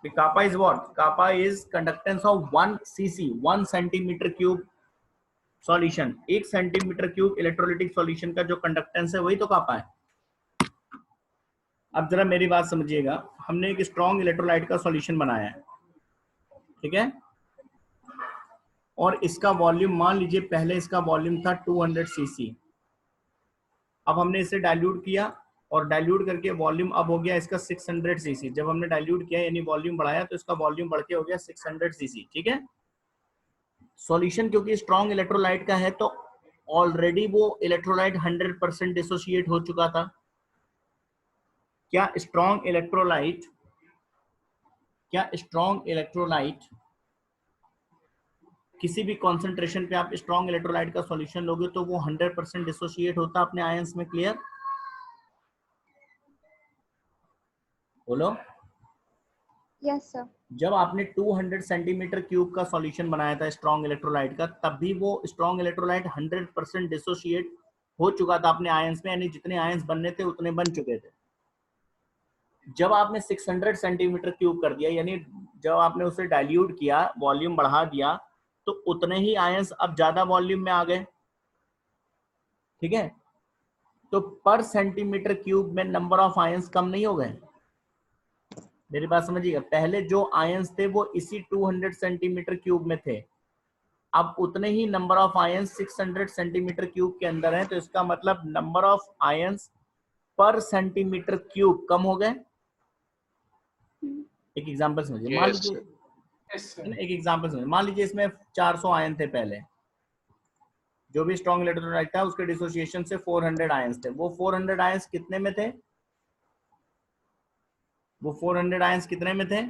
The kappa is what? Kappa is conductance of 1 cc, 1 centimeter cube solution. 1 centimetre cube electrolytic solution का जो conductance है वही तो कापा है। अब जरा मेरी बात समझिएगा, हमने एक स्ट्रॉन्ग इलेक्ट्रोलाइट का सॉल्यूशन बनाया है, ठीक है, और इसका वॉल्यूम मान लीजिए पहले इसका वॉल्यूम था 200 सीसी। अब हमने इसे डाइल्यूट किया और डाइल्यूट करके वॉल्यूम अब हो गया इसका 600 सीसी। जब हमने डाइल्यूट किया यानी वॉल्यूम बढ़ाया तो इसका वॉल्यूम बढ़ के हो गया 600 सीसी, ठीक है। सॉल्यूशन क्योंकि स्ट्रॉन्ग इलेक्ट्रोलाइट का है तो ऑलरेडी वो इलेक्ट्रोलाइट 100% डिसोसिएट हो चुका था। क्या स्ट्रॉन्ग इलेक्ट्रोलाइट किसी भी कॉन्सेंट्रेशन पे आप स्ट्रॉन्ग इलेक्ट्रोलाइट का सॉल्यूशन लोगे तो वो 100% डिसोसिएट होता अपने आयंस में। क्लियर? बोलो। Yes sir. जब आपने 200 सेंटीमीटर क्यूब का सॉल्यूशन बनाया था स्ट्रॉन्ग इलेक्ट्रोलाइट का, तब भी वो स्ट्रॉन्ग इलेक्ट्रोलाइट 100% डिसोसिएट हो चुका था अपने आयंस में, यानी जितने आयंस बनने थे उतने बन चुके थे। जब आपने 600 सेंटीमीटर क्यूब कर दिया, यानी जब आपने उसे डाइल्यूट किया, वॉल्यूम बढ़ा दिया, तो उतने ही आयंस अब ज्यादा वॉल्यूम में आ गए, ठीक है। तो पर सेंटीमीटर क्यूब में नंबर ऑफ आयंस कम नहीं हो गए। मेरी बात समझिएगा, पहले जो आयंस थे वो इसी 200 सेंटीमीटर क्यूब में थे, अब उतने ही number of ions 600 centimetre cube के अंदर है, तो इसका मतलब number of ions per centimetre cube कम हो गए। एक एग्जांपल समझिए, मान लीजिए एक एग्जांपल समझिए, मान लीजिए इसमें 400 आयन थे पहले, जो भी स्ट्रॉन्ग इलेक्ट्रोलाइट था उसके डिसोसिएशन से 400 आयंस थे। वो 400 आयंस कितने में थे? वो 400 आयंस कितने में थे?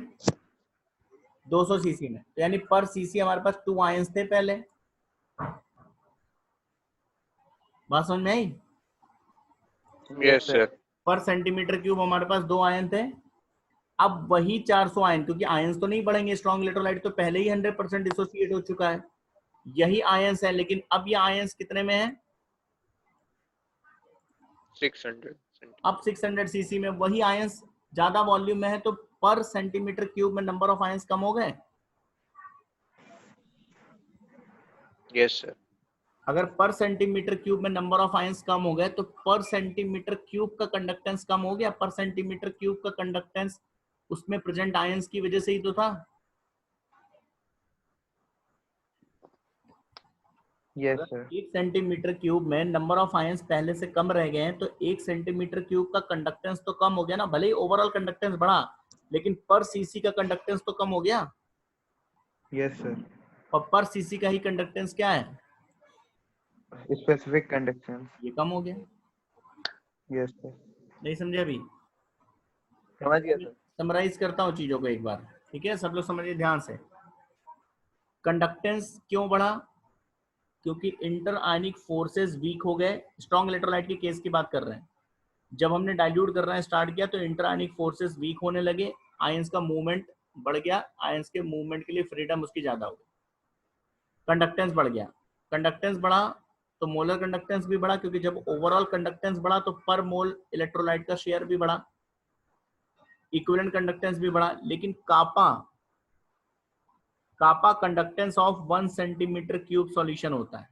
200 सीसी में। तो यानी पर सीसी हमारे पास 2 आयंस थे पहले। बात समझ में आई? Yes sir. Per centimetre cube हमारे पास 2 आयन थे। अब वही 400 आयन, क्योंकि आयंस तो नहीं बढ़ेंगे, स्ट्रॉन्ग इलेक्ट्रोलाइट तो पहले ही 100% डिसोसिएट हो चुका है, यही आयंस है, लेकिन अब ये आयंस कितने में है? 600। अब 600 सीसी में वही आयंस ज्यादा वॉल्यूम में है, तो पर सेंटीमीटर क्यूब में नंबर ऑफ आयंस कम हो गए। Yes sir. अगर पर सेंटीमीटर क्यूब में नंबर ऑफ आयंस कम हो गए तो पर सेंटीमीटर क्यूब का कंडक्टेंस कम हो गया। पर सेंटीमीटर क्यूब का कंडक्टेंस उसमें प्रेजेंट आयंस की वजह से ही तो था। Yes sir. 1 सेंटीमीटर क्यूब में नंबर ऑफ आयंस पहले से कम रह गए हैं तो 1 सेंटीमीटर क्यूब का कंडक्टेंस तो कम हो गया ना। भले ही ओवरऑल कंडक्टेंस बढ़ा, लेकिन पर सीसी का कंडक्टेंस तो कम हो गया। Yes sir. और पर सीसी का ही कंडक्टेंस क्या है? Specific conductance. ये कम हो गया। Yes sir. नहीं समझे अभी? समझ गया सर। समराइज करता हूँ चीजों को एक बार, ठीक है, सब लोग समझिए ध्यान से। कंडक्टेंस क्यों बढ़ा? क्योंकि इंटर आयनिक फोर्सेस वीक हो गए। स्ट्रॉन्ग इलेक्ट्रोलाइट के केस की बात कर रहे हैं। जब हमने डाइल्यूट करना स्टार्ट किया तो इंटर आयनिक फोर्सेस वीक होने लगे, आयंस का मूवमेंट बढ़ गया, आयंस के मूवमेंट के लिए फ्रीडम उसकी ज्यादा हो गई, कंडक्टेंस बढ़ गया। कंडक्टेंस बढ़ा तो मोलर कंडक्टेंस भी बढ़ा, क्योंकि जब ओवरऑल कंडक्टेंस बढ़ा तो पर मोल इलेक्ट्रोलाइट का शेयर भी बढ़ा, इक्विवेलेंट कंडक्टेंस भी बढ़ा। लेकिन kappa conductance of 1 centimetre cube solution होता है।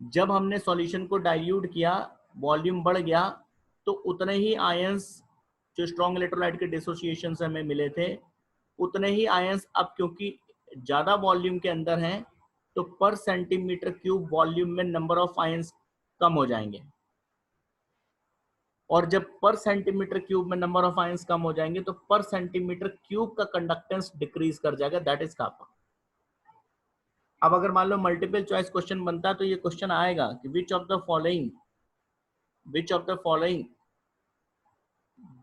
जब हमने सॉल्यूशन को डाइल्यूट किया, वॉल्यूम बढ़ गया, तो उतने ही आयंस जो स्ट्रॉन्ग इलेक्ट्रोलाइट के डिसोसिएशन से हमें मिले थे, उतने ही आयंस अब क्योंकि ज्यादा वॉल्यूम के अंदर हैं तो पर सेंटीमीटर क्यूब वॉल्यूम में नंबर ऑफ आयंस कम हो जाएंगे। और जब पर सेंटीमीटर क्यूब में नंबर ऑफ आयंस कम हो जाएंगे तो पर सेंटीमीटर क्यूब का कंडक्टेंस डिक्रीज कर जाएगा, दैट इज कापा। अब अगर मान लो मल्टीपल चॉइस क्वेश्चन बनता है तो ये क्वेश्चन आएगा कि which of the following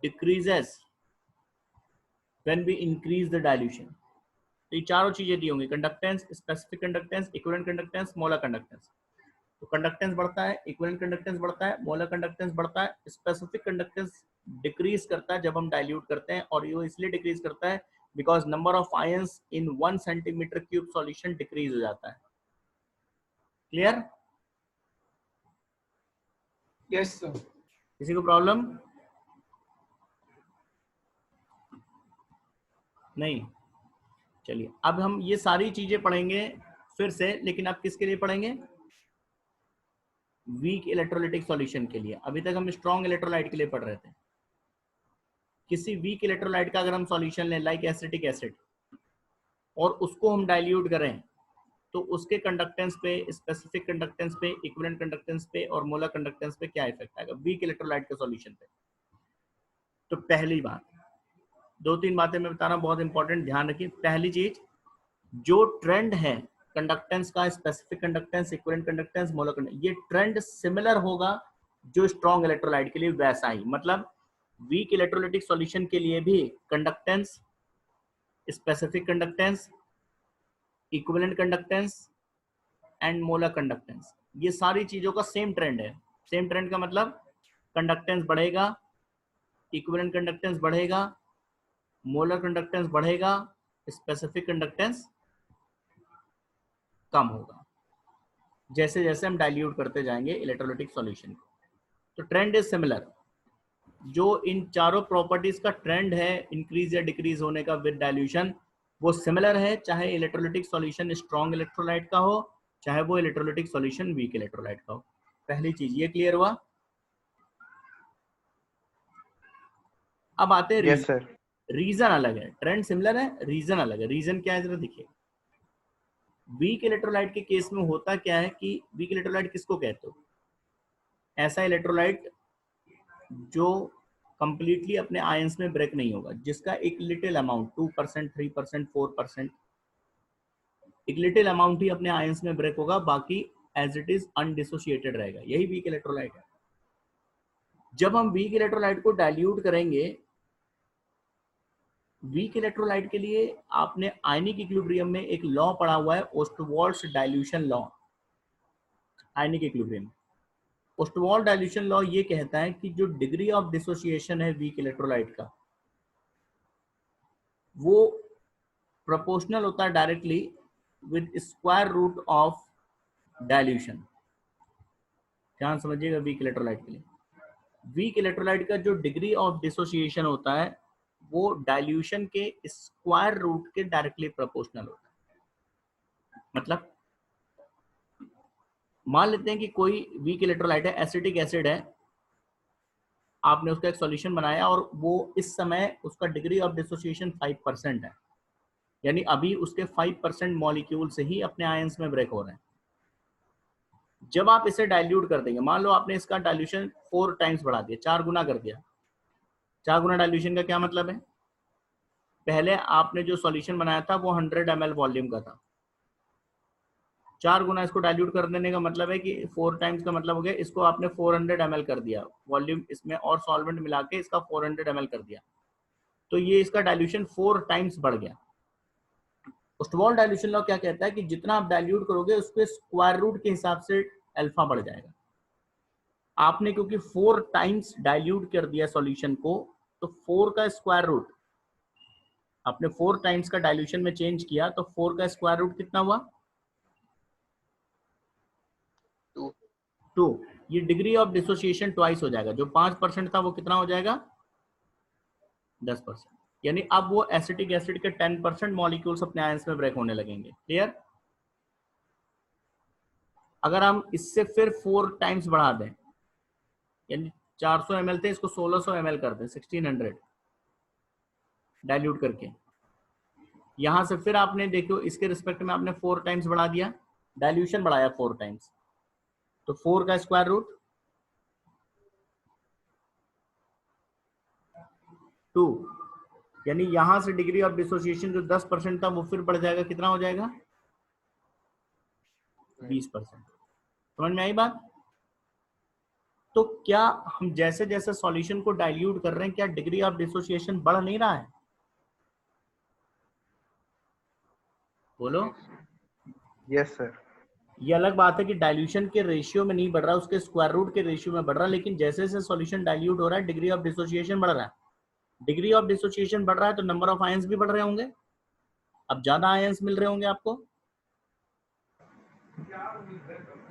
decreases when we increase the dilution. तो ये चारों चीजें दी होंगी, conductance, specific conductance, equivalent conductance, molar conductance. तो कंडक्टेंस बढ़ता है, इक्विवेलेंट कंडक्टेंस बढ़ता है, मोलर कंडक्टेंस बढ़ता है, स्पेसिफिक कंडक्टेंस डिक्रीज करता है जब हम डाइल्यूट करते हैं, और ये इसलिए डिक्रीज करता है because number of ions in 1 centimetre cube solution decrease हो जाता है। क्लियर? Yes sir. किसी को प्रॉब्लम? नहीं, चलिए अब हम ये सारी चीजें पढ़ेंगे फिर से, लेकिन अब किसके लिए पढ़ेंगे? वीक इलेक्ट्रोलाइटिक सॉल्यूशन के लिए। अभी तक हम स्ट्रॉन्ग इलेक्ट्रोलाइट के लिए पढ़ रहे थे। किसी वीक इलेक्ट्रोलाइट का अगर हम सॉल्यूशन लें लाइक एसिटिक एसिड और उसको हम डाइल्यूट करें तो उसके कंडक्टेंस पे, स्पेसिफिक कंडक्टेंस पे, इक्विवेलेंट कंडक्टेंस पे और मोलर कंडक्टेंस पे क्या इफेक्ट आएगा वीक इलेक्ट्रोलाइट के सॉल्यूशन पे? तो पहली बात, 2-3 बातें मैं बता रहा हूं, बहुत इंपॉर्टेंट, ध्यान रखिए। पहली चीज, जो ट्रेंड है कंडक्टेंस का, specific conductance, equivalent conductance, molar conductance, ये ट्रेंड सिमिलर होगा जो स्ट्रॉन्ग इलेक्ट्रोलाइट के लिए वैसा ही। मतलब वीक इलेक्ट्रोलाइटिक सॉल्यूशन के लिए भी conductance, specific conductance, equivalent conductance and molar conductance, ये सारी चीजों का सेम ट्रेंड है। सेम ट्रेंड का मतलब कंडक्टेंस बढ़ेगा, इक्विवेलेंट कंडक्टेंस बढ़ेगा, मोलर कंडक्टेंस बढ़ेगा, स्पेसिफिक कंडक्टेंस कम होगा जैसे जैसे हम डाइल्यूट करते जाएंगे इलेक्ट्रोलाइटिक सॉल्यूशन को। तो ट्रेंड इज सिमिलर। जो इन चारों प्रॉपर्टीज का ट्रेंड है इंक्रीज या डिक्रीज होने का विद डाइल्यूशन, वो सिमिलर है, चाहे इलेक्ट्रोलाइटिक सॉल्यूशन स्ट्रॉन्ग इलेक्ट्रोलाइट का हो, चाहे वो इलेक्ट्रोलाइटिक सॉल्यूशन वीक इलेक्ट्रोलाइट का हो। पहली चीज ये क्लियर हुआ। अब आते हैं यस सर। रीजन अलग है, ट्रेंड सिमिलर है, रीजन अलग है। रीजन क्या है जरा देखिए। वीक इलेक्ट्रोलाइट के केस में होता क्या है कि वीक इलेक्ट्रोलाइट किसको कहते हो? ऐसा इलेक्ट्रोलाइट जो कंप्लीटली अपने आयंस में ब्रेक नहीं होगा, जिसका एक लिटिल अमाउंट 2%, 3%, 4%, एक लिटिल अमाउंट ही अपने आयंस में ब्रेक होगा, बाकी एज इट इज अनडिसोसिएटेड रहेगा। यही वीक इलेक्ट्रोलाइट है। जब हम वीक इलेक्ट्रोलाइट को डाइल्यूट करेंगे, वीक इलेक्ट्रोलाइट के लिए आपने आयनिक इक्विलिब्रियम में एक लॉ पढ़ा हुआ है, Ostwald's dilution law. Ionic equilibrium, Ostwald dilution law ये कहता है कि जो डिग्री ऑफ डिसोसिएशन है वीक इलेक्ट्रोलाइट का, वो प्रोपोर्शनल होता है directly with square root of dilution. ध्यान समझिएगा, वीक इलेक्ट्रोलाइट के लिए वीक इलेक्ट्रोलाइट का जो डिग्री ऑफ डिसोसिएशन होता है वो डाइल्यूशन के स्क्वायर रूट के डायरेक्टली प्रोपोर्शनल होता है। मतलब मान लेते हैं कि कोई वीक इलेक्ट्रोलाइट है, एसिटिक एसिड है, आपने उसका एक सॉल्यूशन बनाया और वो इस समय उसका डिग्री ऑफ डिसोसिएशन 5% है, यानी अभी उसके 5% मॉलिक्यूल से ही अपने आयंस में ब्रेक हो रहे हैं। जब आप इसे डाइल्यूट कर देंगे, मान लो आपने इसका डाइल्यूशन 4 टाइम्स बढ़ा दिया, 4 गुना कर दिया। 4 गुना डाइल्यूशन का क्या मतलब है? पहले आपने जो सॉल्यूशन बनाया था वो 100 ml वॉल्यूम का था, 4 गुना इसको डाइल्यूट कर देने का मतलब है कि 4 टाइम्स का मतलब हो गया इसको आपने 400 ml कर दिया वॉल्यूम, इसमें और सॉल्वेंट मिला के इसका 400 ml कर दिया, तो ये इसका डाइल्यूशन 4 टाइम्स बढ़ गया। ओस्टवाल्ड डाइल्यूशन लॉ क्या कहता है कि जितना आप डाइल्यूट करोगे उसके स्क्वायर रूट के हिसाब से अल्फा बढ़ जाएगा। आपने क्योंकि 4 टाइम्स डाइल्यूट कर दिया सॉल्यूशन को, तो 4 का स्क्वायर रूट, आपने 4 टाइम्स का डाइल्यूशन में चेंज किया, तो 4 का स्क्वायर रूट कितना हुआ? 2। ये डिग्री ऑफ डिसोसिएशन ट्वाइस हो जाएगा। जो 5% था वो कितना हो जाएगा? 10%। यानी अब वो एसिटिक एसिड के 10% मॉलिक्यूल्स अपने आयंस में ब्रेक होने लगेंगे। क्लियर? अगर हम इससे फिर 4 टाइम्स बढ़ा दें, यानी 400 ml थे, इसको 1600 ml कर दें, 1600 डाइल्यूट करके, यहां से फिर आपने देखो इसके रिस्पेक्ट में आपने 4 टाइम्स बढ़ा दिया, डाइल्यूशन बढ़ाया 4 टाइम्स, तो 4 का स्क्वायर रूट 2, यानी यहां से डिग्री ऑफ डिसोसिएशन जो 10% था वो फिर बढ़ जाएगा, कितना हो जाएगा? 20%। समझ में आई बात? तो क्या हम जैसे जैसे सॉल्यूशन को डाइल्यूट कर रहे हैं, क्या डिग्री ऑफ डिसोसिएशन बढ़ नहीं रहा है? बोलो। Yes sir. ये अलग बात है कि डाइल्यूशन के रेशियो में नहीं बढ़ रहा, उसके स्क्वायर रूट के रेशियो में बढ़ रहा, लेकिन जैसे जैसे सॉल्यूशन डाइल्यूट हो रहा है डिग्री ऑफ डिसोसिएशन बढ़ रहा है। डिग्री ऑफ डिसोसिएशन बढ़ रहा है तो नंबर ऑफ आयंस भी बढ़ रहे होंगे, अब ज्यादा आयंस मिल रहे होंगे आपको,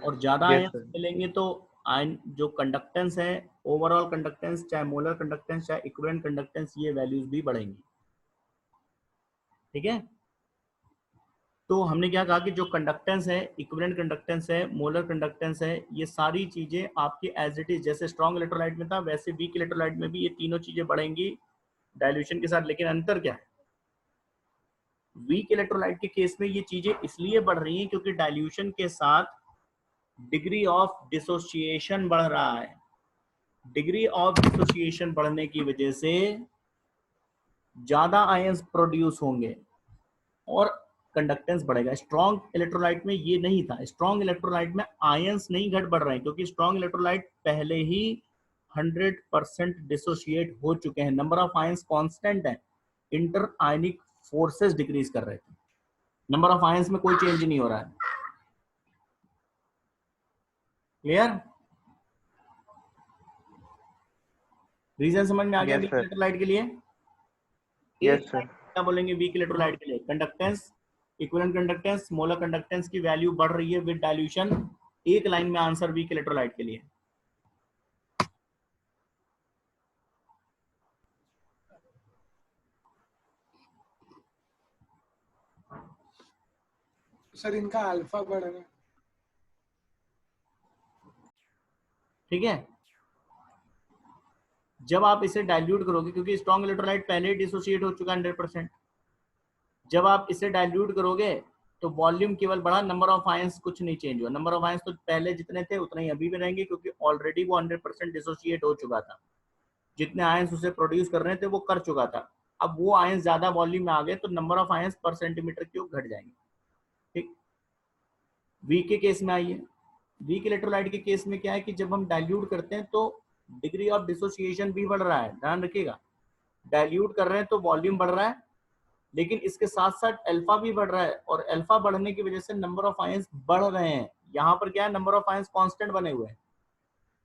और ज्यादा यस आयंस सर। मिलेंगे तो आयन जो कंडक्टेंस है, ओवरऑल कंडक्टेंस, चाहे मोलर कंडक्टेंस चाहे इक्विवेलेंट कंडक्टेंस, ये वैल्यूज भी बढ़ेंगी। ठीक है, तो हमने क्या कहा कि जो कंडक्टेंस है, इक्विवेलेंट कंडक्टेंस है, मोलर कंडक्टेंस है, ये सारी चीजें आपकी एज इट इज जैसे स्ट्रॉन्ग इलेक्ट्रोलाइट में था वैसे वीक इलेक्ट्रोलाइट में भी ये तीनों चीजें बढ़ेंगी डाइल्यूशन के साथ। लेकिन अंतर क्या है, वीक इलेक्ट्रोलाइट के केस में ये चीजें इसलिए बढ़ रही हैं क्योंकि डाइल्यूशन के साथ डिग्री ऑफ डिसोसिएशन बढ़ रहा है। डिग्री ऑफ डिसोसिएशन बढ़ने की वजह से ज्यादा आयंस प्रोड्यूस होंगे और कंडक्टेंस बढ़ेगा। स्ट्रॉन्ग इलेक्ट्रोलाइट में ये नहीं था। स्ट्रॉन्ग इलेक्ट्रोलाइट में आयंस नहीं घट बढ़ रहे हैं क्योंकि स्ट्रॉन्ग इलेक्ट्रोलाइट पहले ही 100% डिसोशिएट हो चुके हैं, नंबर ऑफ आयंस कांस्टेंट है, इंटर आयनिक फोर्सेस डिक्रीज कर रहे थे, नंबर ऑफ आयंस में कोई चेंज नहीं हो रहा है। क्लियर? रीजन समझ में आ गया Yes, वीक sir. इलेक्ट्रोलाइट के लिए? Yes, sir. क्या बोलेंगे वीक इलेक्ट्रोलाइट के लिए? Conductance, equivalent conductance, molar conductance की वैल्यू बढ़ रही है विद डाइल्यूशन। एक लाइन में आंसर वीक इलेक्ट्रोलाइट के लिए। सर इनका अल्फा बढ़ रहा है। ठीक है, जब आप इसे डाइल्यूट करोगे, क्योंकि स्ट्रॉन्ग इलेक्ट्रोलाइट पहले ही डिसोसिएट हो चुका है 100%, जब आप इसे डाइल्यूट करोगे तो वॉल्यूम केवल बढ़ा, नंबर ऑफ आयंस कुछ नहीं चेंज हुआ। नंबर ऑफ आयंस तो पहले जितने थे उतने ही अभी भी रहेंगे क्योंकि ऑलरेडी वो 100% डिसोसिएट हो चुका था। जितने आयंस उसे प्रोड्यूस कर रहे थे वो कर चुका था। अब वो आयंस ज्यादा वॉल्यूम में आ गए तो number of ions per centimetre cube घट जाएंगे। ठीक, वीक के केस में आइए, वीक इलेक्ट्रोलाइट के केस में क्या है कि जब हम डाइल्यूट करते हैं तो डिग्री ऑफ डिसोसिएशन भी बढ़ रहा है। ध्यान रखिएगा, डाइल्यूट कर रहे हैं तो वॉल्यूम बढ़ रहा है, लेकिन इसके साथ साथ अल्फा भी बढ़ रहा है और अल्फा बढ़ने की वजह से नंबर ऑफ आयंस बढ़ रहे हैं। यहाँ पर क्या है, नंबर ऑफ आयंस कांस्टेंट बने हुए हैं,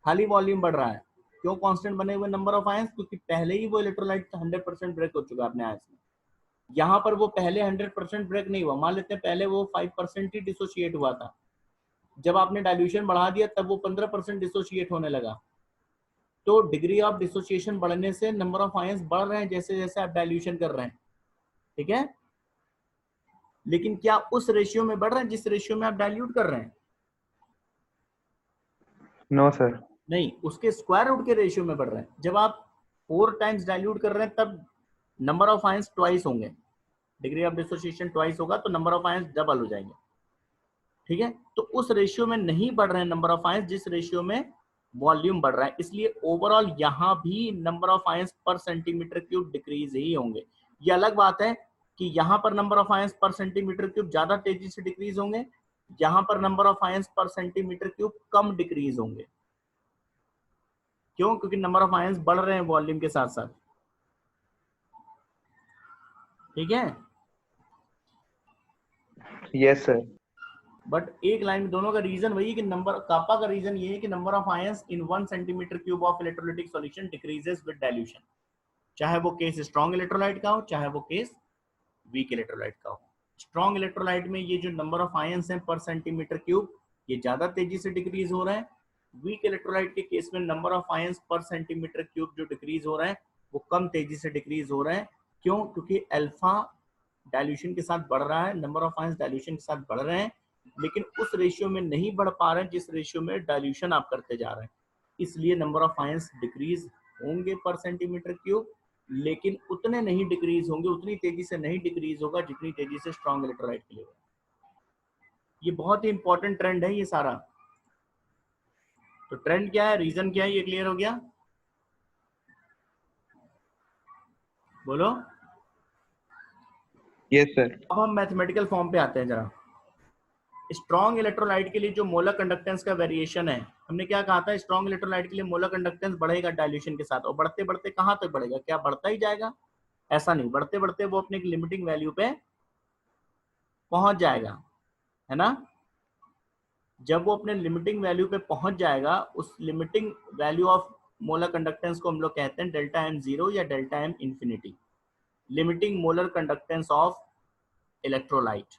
खाली वॉल्यूम बढ़ रहा है। क्यों कांस्टेंट बने हुए नंबर ऑफ आयंस? क्योंकि पहले ही वो इलेक्ट्रोलाइट 100% ब्रेक हो चुका है अपने आयंस में। यहाँ पर वो पहले 100% ब्रेक नहीं हुआ, मान लेते हैं पहले वो 5% ही डिसोशिएट हुआ था, जब आपने डाइल्यूशन बढ़ा दिया तब वो 15% डिसोशिएट होने लगा। तो डिग्री ऑफ डिसोसिएशन बढ़ने से नंबर ऑफ आयंस बढ़ रहे हैं जैसे जैसे आप डाइल्यूशन कर रहे हैं। ठीक है, लेकिन क्या उस रेशियो में बढ़ रहे हैं जिस रेशियो में आप डाइल्यूट कर रहे हैं? No, sir. नहीं, उसके स्क्वायर रूट के रेशियो में बढ़ रहे हैं। जब आप 4 टाइम्स डाइल्यूट कर रहे हैं तब नंबर ऑफ आयंस ट्वाइस होंगे, डिग्री ऑफ डिसोसिएशन ट्वाइस होगा तो नंबर ऑफ आयंस डबल हो जाएंगे। ठीक है, तो उस रेशियो में नहीं बढ़ रहे हैं नंबर ऑफ आयंस जिस रेशियो में वॉल्यूम बढ़ रहा है, इसलिए ओवरऑल यहाँ भी number of ions per centimetre cube decrease ही होंगे। ये अलग बात है कि यहाँ पर number of ions per centimetre cube ज्यादा तेजी से डिक्रीज होंगे, यहाँ पर number of ions per centimetre cube come decrease होंगे। क्यों? क्योंकि नंबर ऑफ आयंस बढ़ रहे हैं वॉल्यूम के साथ साथ। ठीक है, Yes, sir. बट एक लाइन में दोनों का रीजन वही है कि नंबर कापा का रीजन ये है कि number of ions in 1 centimetre cube of electrolytic solution decreases with dilution, चाहे वो केस स्ट्रॉन्ग इलेक्ट्रोलाइट का हो चाहे वो केस वीक इलेक्ट्रोलाइट का हो। स्ट्रॉन्ग इलेक्ट्रोलाइट में ये जो नंबर ऑफ आयंस हैं पर सेंटीमीटर क्यूब ये ज्यादा तेजी से डिक्रीज हो रहे हैं। वीक इलेक्ट्रोलाइट के केस में number of ions per centimetre cube जो डिक्रीज हो रहे हैं वो कम तेजी से डिक्रीज हो रहे हैं। क्यों? क्योंकि अल्फा डाइल्यूशन के साथ बढ़ रहा है, नंबर ऑफ आयंस डाइल्यूशन के साथ बढ़ रहे हैं, लेकिन उस रेशियो में नहीं बढ़ पा रहे हैं जिस रेशियो में डाइल्यूशन आप करते जा रहे हैं। इसलिए नंबर ऑफ आयंस डिक्रीज होंगे पर सेंटीमीटर क्यूब, लेकिन उतने नहीं डिक्रीज होंगे, उतनी तेजी से नहीं डिक्रीज होगा जितनी तेजी से स्ट्रॉन्ग इलेक्ट्रोलाइट के लिए। ये बहुत ही इंपॉर्टेंट ट्रेंड है ये सारा। तो ट्रेंड क्या है, रीजन क्या है, ये क्लियर हो गया? बोलो। Yes, sir. अब हम मैथमेटिकल फॉर्म पे आते हैं जरा। स्ट्रॉन्ग इलेक्ट्रोलाइट के लिए जो मोलर कंडक्टेंस का वेरिएशन है, हमने क्या कहा था, स्ट्रॉन्ग इलेक्ट्रोलाइट के लिए मोलर कंडक्टेंस बढ़ेगा डाइल्यूशन के साथ, और बढ़ते बढ़ते कहां तक बढ़ेगा? क्या बढ़ता ही जाएगा? ऐसा नहीं, बढ़ते बढ़ते वो अपने लिमिटिंग वैल्यू पे पहुंच जाएगा, है ना। जब वो अपने लिमिटिंग वैल्यू पे पहुंच जाएगा, उस limiting value of molar conductance को हम लोग कहते हैं डेल्टा एम जीरो या delta M infinity, limiting molar conductance of electrolyte.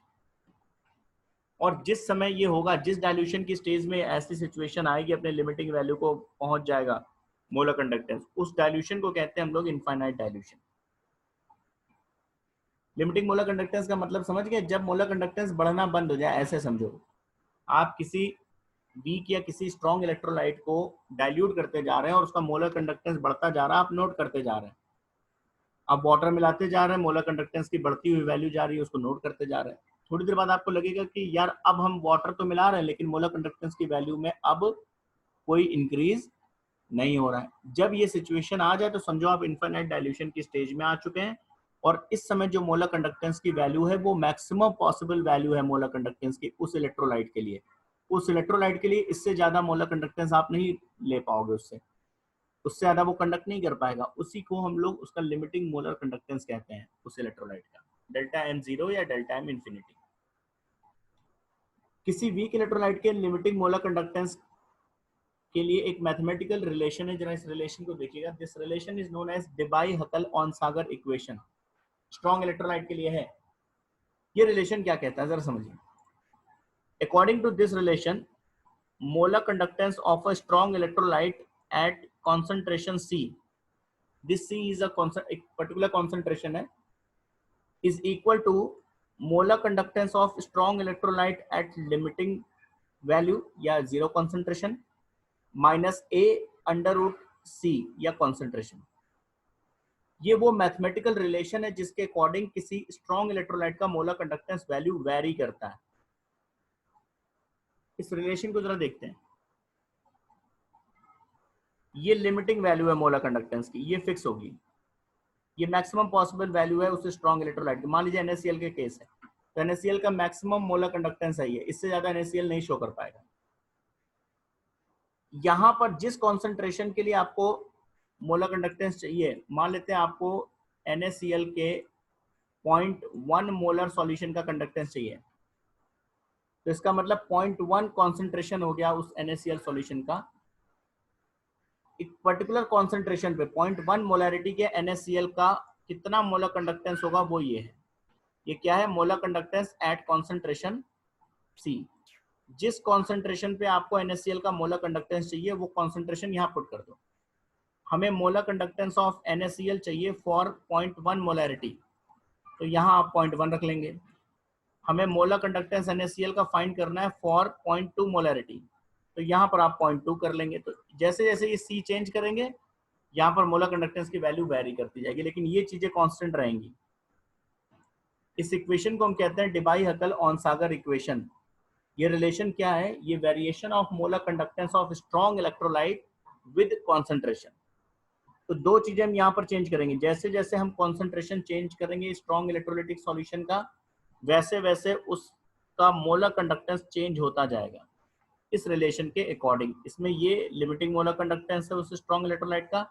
और जिस समय ये होगा, जिस डाइल्यूशन की स्टेज में ऐसी सिचुएशन आएगी अपने लिमिटिंग वैल्यू को पहुंच जाएगा मोलर कंडक्टेंस, उस डाइल्यूशन को कहते हैं हम लोग infinite dilution. Limiting molar conductance का मतलब समझ गए, जब मोलर कंडक्टेंस बढ़ना बंद हो जाए, ऐसे समझो आप किसी वीक या किसी स्ट्रॉन्ग इलेक्ट्रोलाइट को डाइल्यूट करते जा रहे हैं और उसका मोलर कंडक्टेंस बढ़ता जा रहा है, आप नोट करते जा रहे हैं, आप वाटर मिलाते जा रहे हैं, मोलर कंडक्टेंस की बढ़ती हुई वैल्यू जा रही है, उसको नोट करते जा रहे हैं। थोड़ी देर बाद आपको लगेगा कि यार अब हम वाटर तो मिला रहे हैं लेकिन मोलर कंडक्टेंस की वैल्यू में अब कोई इंक्रीज नहीं हो रहा है। जब ये सिचुएशन आ जाए तो समझो आप इनफाइनाइट डाइल्यूशन की स्टेज में आ चुके हैं और इस समय जो मोलर कंडक्टेंस की वैल्यू है वो मैक्सिमम पॉसिबल वैल्यू है मोलर कंडक्टेंस की उस इलेक्ट्रोलाइट के लिए। उस इलेक्ट्रोलाइट के लिए इससे ज्यादा मोलर कंडक्टेंस आप नहीं ले पाओगे, उससे ज्यादा वो कंडक्ट नहीं कर पाएगा। उसी को हम लोग उसका लिमिटिंग मोलर कंडक्टेंस कहते हैं उस इलेक्ट्रोलाइट का, डेल्टा एम जीरो या डेल्टा एम इंफिनिटी। किसी वीक इलेक्ट्रोलाइट के लिमिटिंग मोलर कंडक्टेंस के लिए एक मैथमेटिकल रिलेशन है, जरा इस रिलेशन को देखिएगा। This relation is known as Debye Huckel Onsager equation. Strong electrolyte के लिए है। ये रिलेशन क्या कहता है जरा समझिए। According to this relation, molar conductance of a strong electrolyte at concentration C, this C is a particular concentration है, is equal to molar conductance of strong electrolyte at limiting value या zero concentration minus A under root C या concentration। ये वो mathematical relation है जिसके according किसी strong electrolyte का molar conductance value very करता है। इस रिलेशन को जरा देखते हैं। ये लिमिटिंग वैल्यू है मोलर कंडक्टेंस की, ये फिक्स होगी। ये मैक्सिमम पॉसिबल वैल्यू है उस स्ट्रॉन्ग इलेक्ट्रोलाइट की। मान लीजिए NaCl के केस है तो NaCl का मैक्सिमम मोलर कंडक्टेंस है ये, इससे ज्यादा NaCl नहीं शो कर पाएगा। यहां पर जिस कॉन्सेंट्रेशन के लिए आपको मोलर कंडक्टेंस चाहिए, मान लेते हैं आपको NaCl के 0.1 मोलर सॉल्यूशन का कंडक्टेंस चाहिए, तो इसका मतलब 0.1 कॉन्सेंट्रेशन हो गया उस NaCl सॉल्यूशन का। एक पर्टिकुलर कॉन्सेंट्रेशन पे 0.1 मोलैरिटी के NaCl का कितना मोलर कंडक्टेंस होगा वो ये है। ये क्या है? Molar conductance at concentration C। जिस कॉन्सेंट्रेशन पे आपको NaCl का मोलर कंडक्टेंस चाहिए वो कॉन्सेंट्रेशन यहाँ पुट कर दो। हमें मोलर कंडक्टेंस ऑफ NaCl चाहिए फॉर 0.1 मोलैरिटी, तो यहाँ आप 0.1 रख लेंगे। हमें मोलर कंडक्टेंस NaCl का फाइंड करना है फॉर 0.2 मोलैरिटी, तो यहाँ पर आप 0.2 कर लेंगे। तो जैसे जैसे ये C चेंज करेंगे यहाँ पर मोलर कंडक्टेंस की वैल्यू वेरी करती जाएगी, लेकिन ये चीजें कांस्टेंट रहेंगी। इस इक्वेशन को हम कहते हैं डेबाई-हकल-ऑनसागर इक्वेशन। ये रिलेशन क्या है? ये variation of molar conductance of strong electrolyte with concentration. तो दो चीजें हम यहाँ पर चेंज करेंगे। जैसे जैसे हम कॉन्सेंट्रेशन चेंज करेंगे स्ट्रॉन्ग इलेक्ट्रोलाइटिक सॉल्यूशन का, वैसे वैसे उसका मोलर कंडक्टेंस चेंज होता जाएगा इस रिलेशन के अकॉर्डिंग। इसमें ये लिमिटिंग मोलर कंडक्टेंस है उस स्ट्रॉन्ग इलेक्ट्रोलाइट का,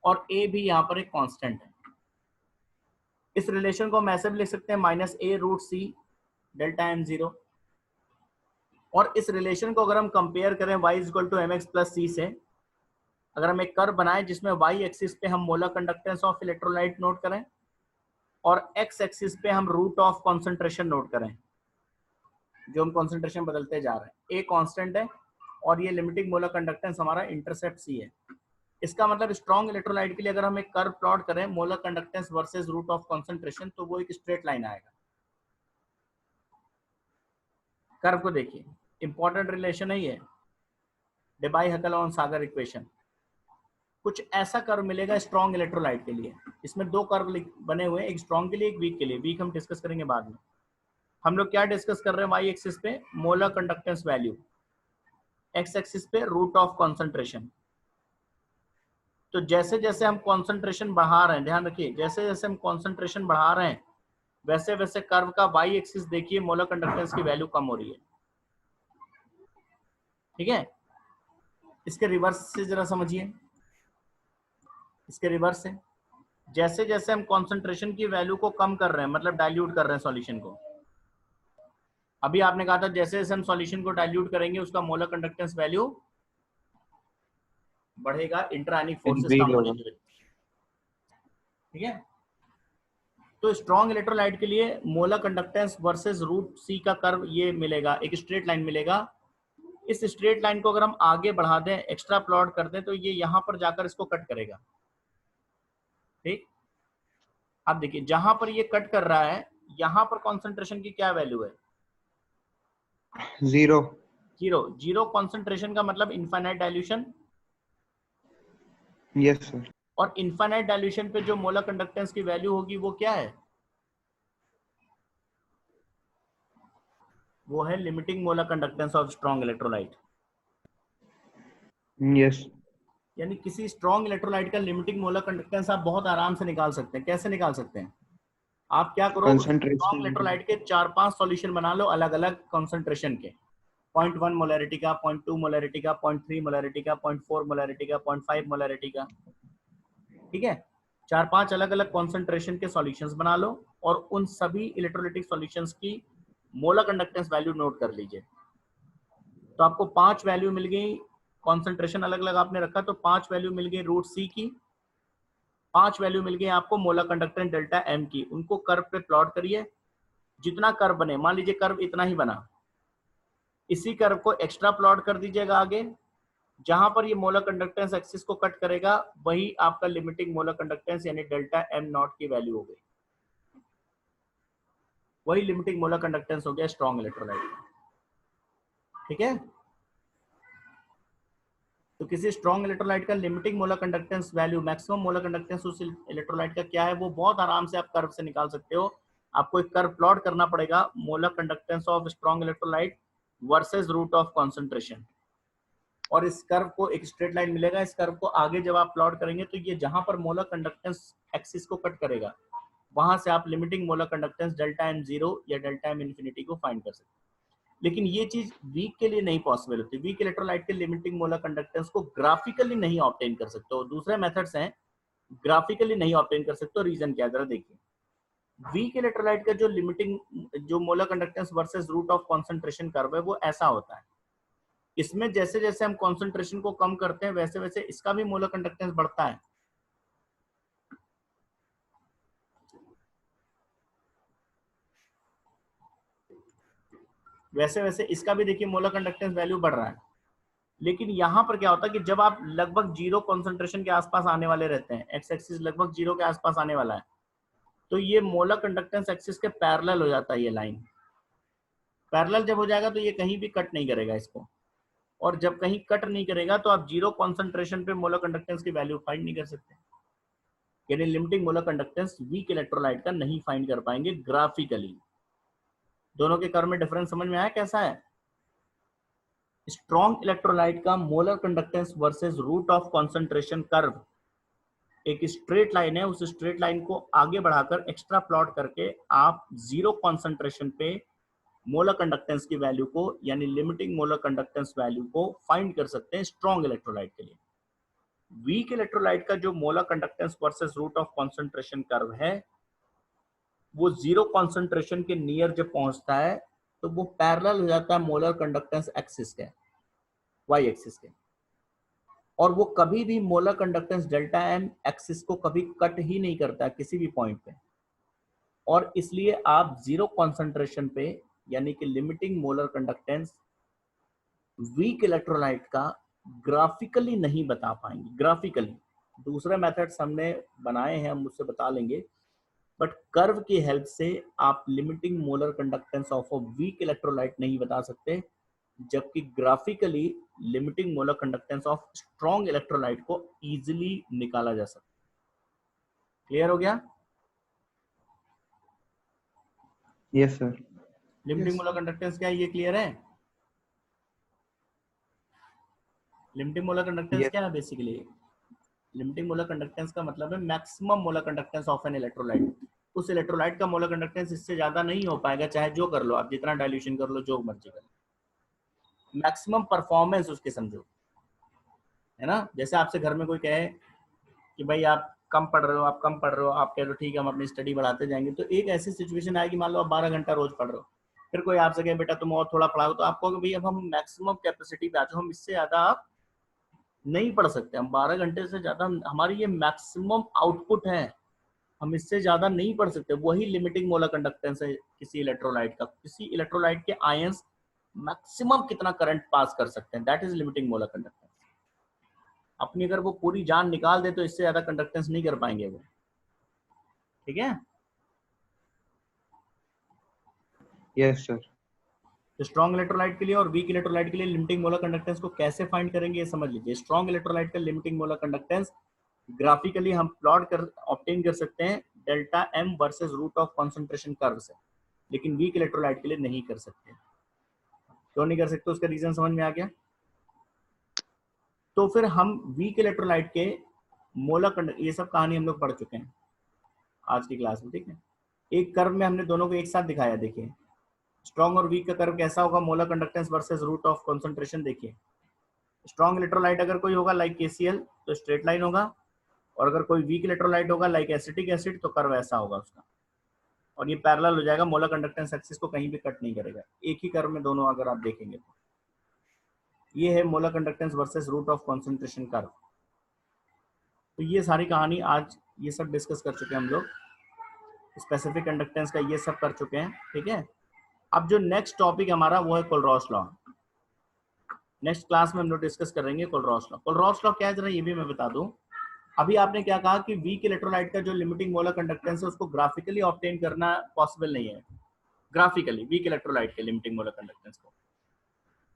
और A भी यहाँ पर एक कांस्टेंट है। इस रिलेशन को हम ऐसे भी लिख सकते हैं -A√C डेल्टा M0। और इस रिलेशन को अगर हम कंपेयर करें y = mx + c से, अगर हम एक कर्व बनाएं जिसमें y एक्सिस पे हम molar conductance of electrolyte note करें और x एक्सिस पे हम रूट ऑफ कॉन्सेंट्रेशन नोट करें, जो हम कॉन्सेंट्रेशन बदलते जा रहे हैं। A कांस्टेंट है और ये लिमिटिंग मोलर कंडक्टेंस हमारा इंटरसेप्ट C है। इसका मतलब स्ट्रॉन्ग इलेक्ट्रोलाइट के लिए अगर हम एक कर्व प्लॉट करें molar conductance versus root of concentration, तो वो एक स्ट्रेट लाइन आएगा। कर्व को देखिए, इंपॉर्टेंट रिलेशन है ये, डेबाई-हकल-ऑनसागर इक्वेशन। कुछ ऐसा कर्व मिलेगा स्ट्रॉन्ग इलेक्ट्रोलाइट के लिए। इसमें दो कर्व बने हुए हैं, एक स्ट्रॉन्ग के लिए, एक वीक के लिए। वीक हम डिस्कस करेंगे बाद में। हम लोग क्या डिस्कस कर रहे हैं? वाई एक्सिस पे molar conductance value, x axis पे रूट ऑफ कॉन्सेंट्रेशन। तो जैसे जैसे हम कॉन्सेंट्रेशन बढ़ा रहे हैं, ध्यान रखिए, जैसे जैसे हम कॉन्सेंट्रेशन बढ़ा रहे हैं वैसे वैसे कर्व का वाई एक्सिस देखिए, मोलर कंडक्टेंस की वैल्यू कम हो रही है। ठीक है, इसके रिवर्स से जरा समझिए। इसके रिवर्स से जैसे जैसे हम कॉन्सेंट्रेशन की वैल्यू को कम कर रहे हैं, मतलब डाइल्यूट कर रहे हैं सॉल्यूशन को। अभी आपने कहा था जैसे जैसे हम सॉल्यूशन को डाइल्यूट करेंगे उसका मोलर कंडक्टेंस वैल्यू बढ़ेगा इंटरआयनिक फोर्सेस कम होने की वजह से। ठीक है, तो स्ट्रॉन्ग इलेक्ट्रोलाइट के लिए molar conductance versus root C का कर्व ये मिलेगा, एक स्ट्रेट लाइन मिलेगा। इस स्ट्रेट लाइन को अगर हम आगे बढ़ा दें, एक्स्ट्रा प्लॉट कर दें, तो ये यहां पर जाकर इसको कट करेगा। ठीक, अब देखिए जहां पर ये कट कर रहा है यहाँ पर कॉन्सेंट्रेशन की क्या वैल्यू है? 0. जीरो। जीरो कॉन्सेंट्रेशन का मतलब इनफाइनाइट डाइल्यूशन, Yes, sir. और इनफाइनाइट डाइल्यूशन पे जो मोलर कंडक्टेंस की वैल्यू होगी वो क्या है? वो है limiting molar conductance of strong electrolyte. Yes. यानी किसी स्ट्रॉन्ग इलेक्ट्रोलाइट का लिमिटिंग मोलर कंडक्टेंस आप बहुत आराम से निकाल सकते हैं। कैसे निकाल सकते हैं? आप क्या करो, स्ट्रॉन्ग Concentration. इलेक्ट्रोलाइट के 4-5 सॉल्यूशन बना लो अलग अलग कॉन्सेंट्रेशन के, 0.1 मोलैरिटी का, 0.2 मोलैरिटी का, 0.3 मोलैरिटी का, 0.4 मोलैरिटी का, 0.5 मोलैरिटी का, ठीक है। 4-5 अलग अलग कॉन्सेंट्रेशन के सॉल्यूशंस बना लो और उन सभी इलेक्ट्रोलाइटिक सॉल्यूशंस की मोलर कंडक्टेंस वैल्यू नोट कर लीजिए। तो आपको 5 वैल्यू मिल गई, कॉन्सेंट्रेशन अलग अलग आपने रखा तो 5 वैल्यू मिल गई रूट सी की, 5 वैल्यू मिल गई आपको मोलर कंडक्टेंस डेल्टा एम की। उनको कर्व पे प्लॉट करिए, जितना कर्व बने, मान लीजिए कर्व इतना ही बना, इसी कर्व को एक्स्ट्रा प्लॉट कर दीजिएगा आगे, जहां पर ये मोलर कंडक्टेंस एक्सिस को कट करेगा वही आपका लिमिटिंग मोलर कंडक्टेंस यानी डेल्टा एम नॉट की वैल्यू हो गई, वही लिमिटिंग मोलर कंडक्टेंस हो गया स्ट्रॉन्ग इलेक्ट्रोलाइट। ठीक है, तो किसी स्ट्रॉन्ग इलेक्ट्रोलाइट का limiting molar conductance value, maximum molar conductance उस इलेक्ट्रोलाइट का क्या है, वो बहुत आराम से आप कर्व से निकाल सकते हो। आपको एक कर्व प्लॉट करना पड़ेगा, molar conductance of strong electrolyte versus root of concentration, और इस कर्व को एक स्ट्रेट लाइन मिलेगा। इस कर्व को आगे जब आप प्लॉट करेंगे तो ये जहां पर मोलर कंडक्टेंस एक्सिस को कट करेगा वहां से आप limiting molar conductance delta M zero या डेल्टा एम इन्फिनिटी को फाइंड कर सकते हैं। लेकिन ये चीज वीक के लिए नहीं पॉसिबल होती। वीक इलेक्ट्रोलाइट के लिमिटिंग मोलर कंडक्टेंस को ग्राफिकली नहीं ऑब्टेन कर सकते हो, दूसरे मेथड्स हैं, ग्राफिकली नहीं ऑब्टेन कर सकते हो। रीजन क्या है जरा देखिए, वीक इलेक्ट्रोलाइट का जो लिमिटिंग, जो molar conductance versus root of concentration curve है वो ऐसा होता है। इसमें जैसे जैसे हम कॉन्सेंट्रेशन को कम करते हैं वैसे वैसे इसका भी मोलर कंडक्टेंस बढ़ता है। वैसे वैसे इसका भी देखिए मोलर कंडक्टेंस वैल्यू बढ़ रहा है। लेकिन यहाँ पर क्या होता है कि जब आप लगभग जीरो कॉन्सेंट्रेशन के आसपास आने वाले रहते हैं, एक्स एक्सिस लगभग जीरो के आसपास आने वाला है, तो ये मोलर कंडक्टेंस एक्सिस के पैरेलल हो जाता है। ये लाइन पैरेलल जब हो जाएगा तो ये कहीं भी कट नहीं करेगा इसको, और जब कहीं कट नहीं करेगा तो आप जीरो कॉन्सेंट्रेशन पे मोलर कंडक्टेंस की वैल्यू फाइंड नहीं कर सकते। यानी limiting molar conductance week electrolyte का नहीं फाइंड कर पाएंगे ग्राफिकली। दोनों के कर्व में डिफरेंस समझ में आया कैसा है? स्ट्रॉन्ग इलेक्ट्रोलाइट का molar conductance versus root of concentration curve एक स्ट्रेट लाइन है, उस स्ट्रेट लाइन को आगे बढ़ाकर एक्स्ट्रा प्लॉट करके आप जीरो कॉन्सेंट्रेशन पे मोलर कंडक्टेंस की वैल्यू को यानी लिमिटिंग मोलर कंडक्टेंस वैल्यू को फाइंड कर सकते हैं स्ट्रॉन्ग इलेक्ट्रोलाइट के लिए। वीक इलेक्ट्रोलाइट का जो molar conductance versus root of concentration curve है वो जीरो कॉन्सेंट्रेशन के नियर जब पहुंचता है तो वो पैरेलल हो जाता है मोलर कंडक्टेंस एक्सिस के, वाई एक्सिस के, और वो कभी भी molar conductance delta M axis को कभी कट ही नहीं करता है किसी भी पॉइंट पे। और इसलिए आप जीरो कॉन्सेंट्रेशन पे यानी कि limiting molar conductance week electrolyte का ग्राफिकली नहीं बता पाएंगे। ग्राफिकली दूसरे मेथड्स हमने बनाए हैं, हम उससे बता लेंगे, बट कर्व की हेल्प से आप limiting molar conductance of a weak electrolyte नहीं बता सकते, जबकि graphically limiting molar conductance of strong electrolyte को इजीली निकाला जा सकता है। क्लियर हो गया? Yes, sir. Limiting Yes, molar sir. Conductance क्या है, ये क्लियर है? Limiting molar conductance Yes. क्या है? बेसिकली लिमिटिंग मोलर कंडक्टेंस का मतलब है maximum molar conductance of an electrolyte. उस इलेक्ट्रोलाइट का मोलर कंडक्टेंस इससे ज्यादा नहीं हो पाएगा, चाहे जो कर लो आप, जितना डाइल्यूशन कर लो, जो मर्जी कर लो, मैक्सिमम परफॉर्मेंस उसके समझो, है ना। जैसे आपसे घर में कोई कहे कि भाई आप कम पढ़ रहे हो, आप कम पढ़ रहे हो, आप कह रहे हो ठीक है हम अपनी स्टडी बढ़ाते जाएंगे, तो एक ऐसी सिचुएशन आएगी, मान लो आप 12 घंटा रोज पढ़ रहे हो, फिर कोई आपसे कहे बेटा तुम और थोड़ा पढ़ाओ, तो आप कहोगे भाई अब हम मैक्सिमम कैपेसिटी पे आ जाओ, हम इससे ज्यादा आप नहीं पढ़ सकते, हम 12 घंटे से ज्यादा हमारी ये मैक्सिमम आउटपुट है, हम इससे ज्यादा नहीं पढ़ सकते। वही लिमिटिंग मोलर कंडक्टेंस है किसी इलेक्ट्रोलाइट का। किसी इलेक्ट्रोलाइट के आयंस मैक्सिमम कितना करंट पास कर सकते हैं, that is limiting molar conductance. अपनी अगर वो पूरी जान निकाल दे तो इससे ज्यादा कंडक्टेंस नहीं कर पाएंगे वो। ठीक है, Yes, sir. तो स्ट्रॉन्ग इलेक्ट्रोलाइट के लिए और वीक इलेक्ट्रोलाइट के लिए लिमिटिंग मोलर कंडक्टेंस को कैसे फाइंड करेंगे ये समझ लीजिए। स्ट्रॉन्ग इलेक्ट्रोलाइट का लिमिटिंग मोलर कंडक्टेंस ग्राफिकली हम प्लॉट कर ऑब्टेन कर सकते हैं delta M versus root of concentration curve से, लेकिन वीक इलेक्ट्रोलाइट के लिए नहीं कर सकते। क्यों नहीं कर सकते उसका रीजन समझ में आ गया। तो फिर हम वीक इलेक्ट्रोलाइट के मोलर कंडक्ट, ये सब कहानी हम लोग पढ़ चुके हैं आज की क्लास में, ठीक है। एक कर्व में हमने दोनों को एक साथ दिखाया, देखिए स्ट्रॉन्ग और वीक का कर्व कैसा होगा, molar conductance versus root of concentration. देखिए स्ट्रॉन्ग इलेक्ट्रोलाइट अगर कोई होगा लाइक KCl तो स्ट्रेट लाइन होगा, और अगर कोई वीक इलेक्ट्रोलाइट होगा लाइक एसिटिक एसिड तो कर्व ऐसा होगा उसका, और ये पैरेलल हो जाएगा, मोलर कंडक्टेंस एक्सिस को कहीं भी कट नहीं करेगा, एक ही कर्व में दोनों अगर आप देखेंगे तो। ये है molar conductance versus root of concentration curve. तो ये सारी कहानी आज ये सब डिस्कस कर चुके हैं हम लोग, स्पेसिफिक कंडक्टेंस का ये सब कर चुके हैं, ठीक है। अब जो नेक्स्ट टॉपिक हमारा वो है कोलरॉस लॉ। नेक्स्ट क्लास में हम लोग डिस्कस करेंगे कोलरॉस लॉ। कोलरॉस लॉ क्या है जरा ये भी मैं बता दूं। अभी आपने क्या कहा कि वीक इलेक्ट्रोलाइट का जो लिमिटिंग मोलर कंडक्टेंस है उसको ग्राफिकली ऑब्टेन करना पॉसिबल नहीं है, ग्राफिकली वीक इलेक्ट्रोलाइट के लिमिटिंग मोलर कंडक्टेंस को।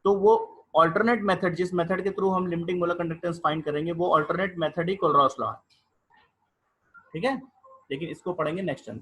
तो वो ऑल्टरनेट मेथड, जिस मेथड के थ्रू हम लिमिटिंग मोलर कंडक्टेंस फाइंड करेंगे वो ऑल्टरनेट मेथड ही कोलरॉस लॉ है, ठीक है। लेकिन इसको पढ़ेंगे नेक्स्ट टाइम।